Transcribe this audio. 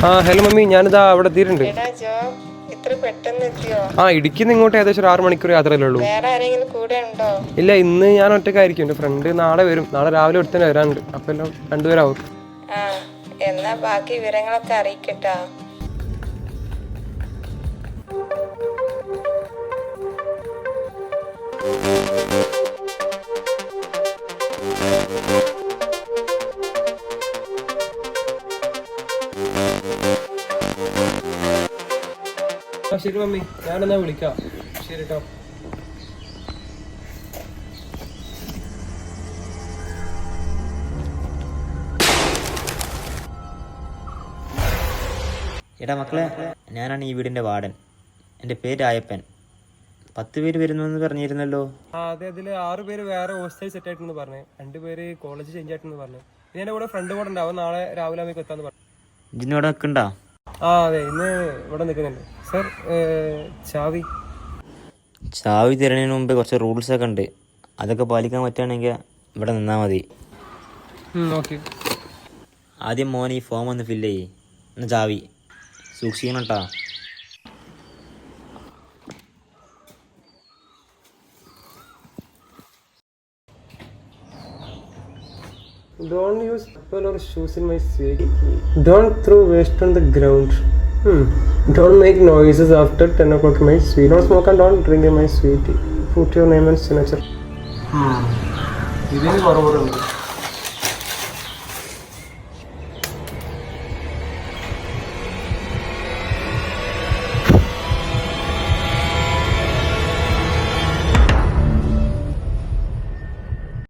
Hello mummy, ഞാനിതാ അവിടെ എത്തിയിട്ടുണ്ട്. ഇടുക്കിന്ന് ഇങ്ങോട്ട് ഏകദേശം ഒരു 6 മണിക്കൂർ യാത്രയല്ലേ ഉള്ളൂ. ഇല്ല, ഇന്ന് ഞാൻ ഒറ്റയ്ക്കായിരിക്കും. എൻ്റെ ഫ്രണ്ട് നാളെ വരും. നാളെ രാവിലെ ഒരുത്തന്നെ വരാനുണ്ട്. അപ്പം എല്ലാം രണ്ടുപേരാവും. എന്നാ ബാക്കി വിവരങ്ങളൊക്കെ അറിയിക്കട്ടാ. ശരി മമ്മി, ഞാനെന്നാ വിളിക്കാം. ശരി കേട്ടോ. എടാ മക്കളെ, ഞാനാണ് ഈ വീടിൻ്റെ വാർഡൻ. എൻ്റെ പേര് ആയപ്പൻ. 10 പേര് വരുന്നെന്ന് പറഞ്ഞിരുന്നല്ലോ. അതെ, അതിൽ 6 പേര് വേറെ ഹോസ്റ്റൽ സെറ്റ് ആയിട്ടെന്ന് പറഞ്ഞു. 2 പേര് കോളേജ് ചേഞ്ച് ആയിട്ടെന്ന് പറഞ്ഞു. പിന്നെ എൻ്റെ കൂടെ ഫ്രണ്ട് കൂടെ ഉണ്ടാവും. നാളെ രാവിലെ ആകുമ്പോൾ എത്താന്ന് പറഞ്ഞു. ഇതിന് ഇവിടെ നിൽക്കണ്ടാ? അതെ, ഇന്ന് ഇവിടെ നിൽക്കുന്നുണ്ട്. സർ, ചാവി തരുന്നതിന് മുമ്പ് കുറച്ച് റൂൾസൊക്കെ ഉണ്ട്. അതൊക്കെ പാലിക്കാൻ പറ്റുകയാണെങ്കിൽ ഇവിടെ നിന്നാൽ മതി. ഓക്കെ. ആദ്യം മോൻ ഈ ഫോം ഒന്ന് ഫില്ല് ചെയ്യ്. എന്നാൽ ചാവി സൂക്ഷിക്കണം കേട്ടോ. Don't use apple or shoes in my suite. Don't throw waste on the ground. Don't make noises after 10 o'clock in my suite. Don't smoke and don't drink in my suite. Put your name and signature. ഇതിന് കുറവുണ്ട്.